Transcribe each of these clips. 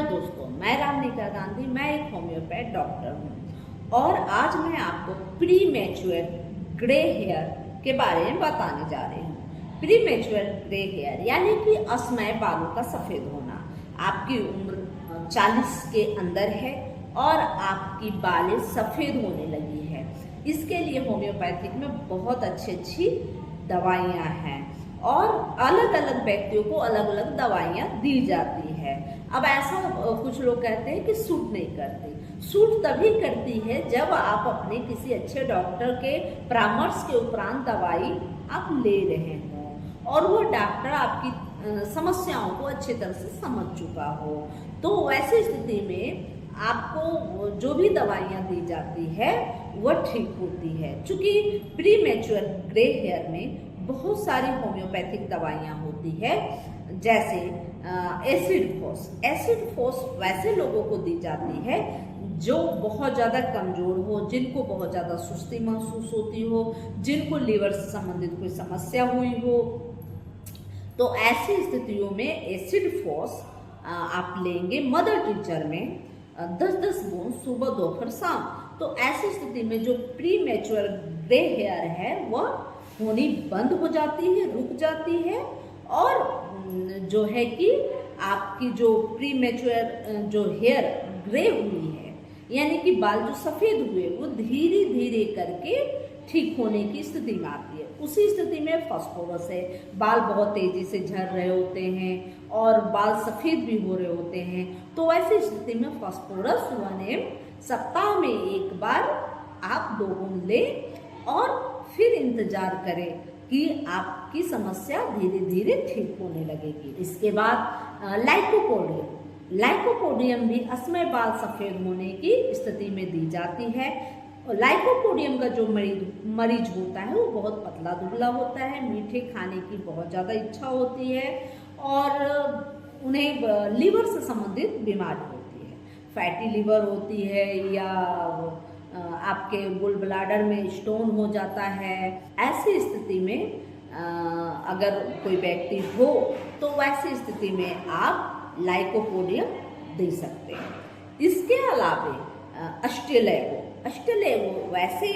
दोस्तों, मैं रामनिका गांधी, मैं एक होम्योपैथ डॉक्टर हूँ और आज मैं आपको प्री मैच्योर ग्रे हेयर के बारे में बताने जा रही हूँ। प्री मैच्योर ग्रे हेयर यानी कि असमय बालों का सफ़ेद होना। आपकी उम्र 40 के अंदर है और आपकी बालें सफ़ेद होने लगी है। इसके लिए होम्योपैथिक में बहुत अच्छी दवाइयाँ हैं और अलग अलग व्यक्तियों को अलग अलग दवाइयाँ दी जाती है। अब ऐसा कुछ लोग कहते हैं कि सूट नहीं करती। सूट तभी करती है जब आप अपने किसी अच्छे डॉक्टर के परामर्श के उपरांत दवाई आप ले रहे हों और वो डॉक्टर आपकी समस्याओं को अच्छी तरह से समझ चुका हो। तो वैसी स्थिति में आपको जो भी दवाइयाँ दी जाती है वह ठीक होती है। चूँकि प्री मैच्योर ग्रे हेयर में बहुत सारी होम्योपैथिक दवाइयाँ होती है, जैसे एसिड फोस वैसे लोगों को दी जाती है जो बहुत ज़्यादा कमज़ोर हो, जिनको बहुत ज़्यादा सुस्ती महसूस होती हो, जिनको लीवर से संबंधित कोई समस्या हुई हो। तो ऐसी स्थितियों में एसिड फोस आप लेंगे मदर टीचर में 10-10 बूंद सुबह दोपहर शाम। तो ऐसी स्थिति में जो प्री मैच्योर ग्रे हेयर है वह होनी बंद हो जाती है, रुक जाती है और जो है कि आपकी जो प्री मैच्योर जो हेयर ग्रे हुई है यानी कि बाल जो सफ़ेद हुए वो धीरे धीरे करके ठीक होने की स्थिति में आती है। उसी स्थिति में फास्फोरस है, बाल बहुत तेज़ी से झड़ रहे होते हैं और बाल सफ़ेद भी हो रहे होते हैं। तो ऐसी स्थिति में फास्फोरस 1 सप्ताह में एक बार आप 2 बूंद लें और फिर इंतजार करें कि आपकी समस्या धीरे धीरे ठीक होने लगेगी। इसके बाद लाइकोपोडियम भी असमय बाल सफ़ेद होने की स्थिति में दी जाती है। लाइकोपोडियम का जो मरीज होता है वो बहुत पतला दुबला होता है, मीठे खाने की बहुत ज़्यादा इच्छा होती है और उन्हें लीवर से संबंधित बीमारी होती है, फैटी लीवर होती है या आपके गोल ब्लाडर में स्टोन हो जाता है। ऐसी स्थिति में अगर कोई व्यक्ति हो तो वैसी स्थिति में आप लाइकोपोडियम दे सकते हैं। इसके अलावा अष्टलेगो वैसे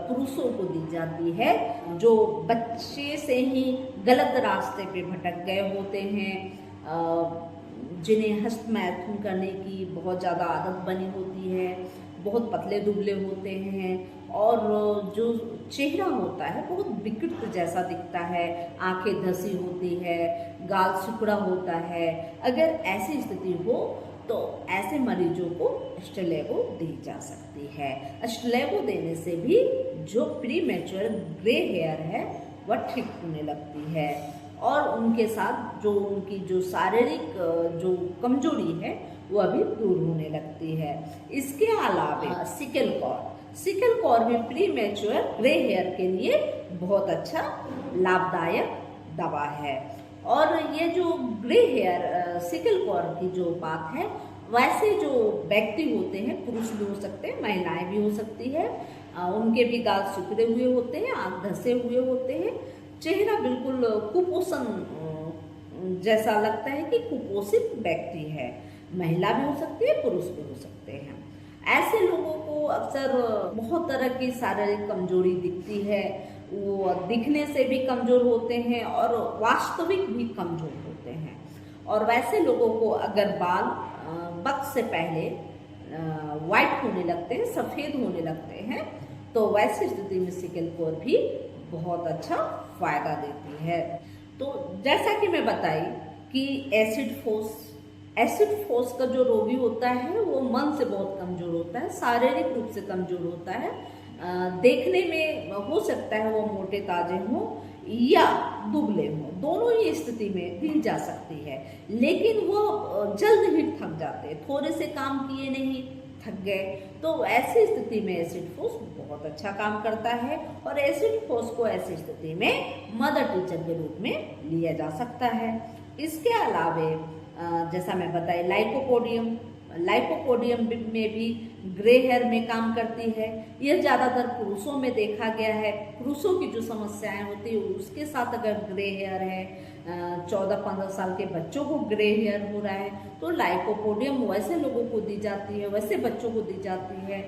पुरुषों को दी जाती है जो बच्चे से ही गलत रास्ते पे भटक गए होते हैं, जिन्हें हस्तमैथुन करने की बहुत ज़्यादा आदत बनी होती है, बहुत पतले दुबले होते हैं और जो चेहरा होता है बहुत विकृत जैसा दिखता है, आंखें धसी होती है, गाल सिकुड़ा होता है। अगर ऐसी स्थिति हो तो ऐसे मरीजों को अष्टलेगो दी जा सकती है। अष्टलेगो देने से भी जो प्री मैच्योर ग्रे हेयर है वह ठीक होने लगती है और उनके साथ जो उनकी जो शारीरिक जो कमजोरी है वह भी दूर होने लगती है। इसके अलावा सिकल कॉर भी प्री मैच्योर ग्रे हेयर के लिए बहुत अच्छा लाभदायक दवा है। और ये जो ग्रे हेयर सिकल कॉर की जो बात है, वैसे जो व्यक्ति होते हैं, पुरुष भी हो सकते हैं, महिलाएं भी हो सकती है, उनके भी गाल सिकुड़े हुए होते हैं, आँख धसे हुए होते हैं, चेहरा बिल्कुल कुपोषण जैसा लगता है कि कुपोषित व्यक्ति है। महिला भी हो सकती है, पुरुष भी हो सकते हैं। ऐसे लोगों को अक्सर बहुत तरह की शारीरिक कमजोरी दिखती है, वो दिखने से भी कमज़ोर होते हैं और वास्तविक भी कमज़ोर होते हैं। और वैसे लोगों को अगर बाल वक्त से पहले वाइट होने लगते हैं, सफ़ेद होने लगते हैं, तो वैसी स्थिति में सिकल कॉर भी बहुत अच्छा फ़ायदा देती है। तो जैसा कि मैं बताई कि एसिड फोस का जो रोगी होता है वो मन से बहुत कमज़ोर होता है, शारीरिक रूप से कमज़ोर होता है। देखने में हो सकता है वो मोटे ताजे हों या दुबले हों, दोनों ही स्थिति में दी जा सकती है, लेकिन वो जल्द ही थक जाते हैं, थोड़े से काम किए नहीं थक गए। तो ऐसी स्थिति में एसिड फोस बहुत अच्छा काम करता है और एसिड फोस को ऐसी स्थिति में मदर टीचर के रूप में लिया जा सकता है। इसके अलावा जैसा मैं बताई लाइकोपोडियम में भी ग्रे हेयर में काम करती है। यह ज़्यादातर पुरुषों में देखा गया है। पुरुषों की जो समस्याएं होती है उसके साथ अगर ग्रे हेयर है, 14-15 साल के बच्चों को ग्रे हेयर हो रहा है, तो लाइकोपोडियम वैसे लोगों को दी जाती है, वैसे बच्चों को दी जाती है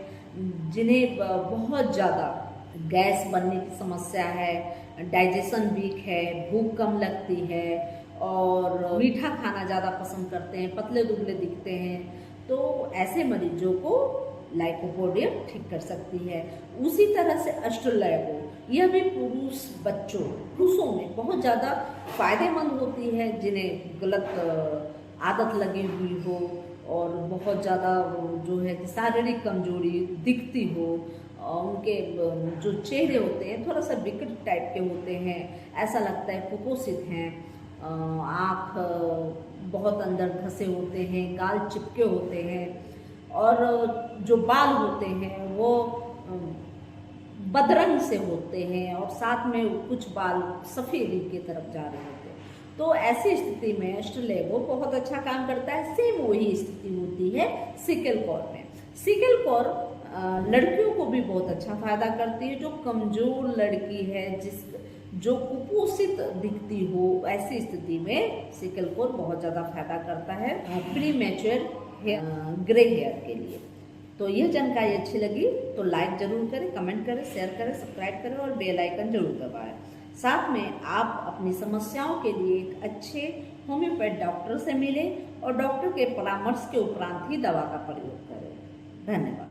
जिन्हें बहुत ज़्यादा गैस बनने की समस्या है, डाइजेशन वीक है, भूख कम लगती है और मीठा खाना ज़्यादा पसंद करते हैं, पतले दुबले दिखते हैं। तो ऐसे मरीजों को लाइकोपोडियम ठीक कर सकती है। उसी तरह से अष्टलैगो, यह भी पुरुषों में बहुत ज़्यादा फायदेमंद होती है जिन्हें गलत आदत लगी हुई हो और बहुत ज़्यादा जो है कि शारीरिक कमजोरी दिखती हो, उनके जो चेहरे होते हैं थोड़ा सा विकृत टाइप के होते हैं, ऐसा लगता है कुपोषित हैं, आँख बहुत अंदर धंसे होते हैं, गाल चिपके होते हैं और जो बाल होते हैं वो बदरंग से होते हैं और साथ में कुछ बाल सफ़ेदी की तरफ जा रहे होते हैं। तो ऐसी स्थिति में अष्टलैगो बहुत अच्छा काम करता है। सेम वही स्थिति होती है सिकल कॉर में। सिकल कॉर लड़कियों को भी बहुत अच्छा फायदा करती है। जो कमजोर लड़की है, जो कुपोषित दिखती हो, ऐसी स्थिति में सिकल कॉर बहुत ज़्यादा फायदा करता है प्री मैच्योर ग्रे हेयर के लिए। तो यह जानकारी अच्छी लगी तो लाइक जरूर करें, कमेंट करें, शेयर करें, सब्सक्राइब करें और बेल आइकन जरूर दबाएं। साथ में आप अपनी समस्याओं के लिए एक अच्छे होम्योपैथ डॉक्टर से मिलें और डॉक्टर के परामर्श के उपरांत ही दवा का प्रयोग करें। धन्यवाद।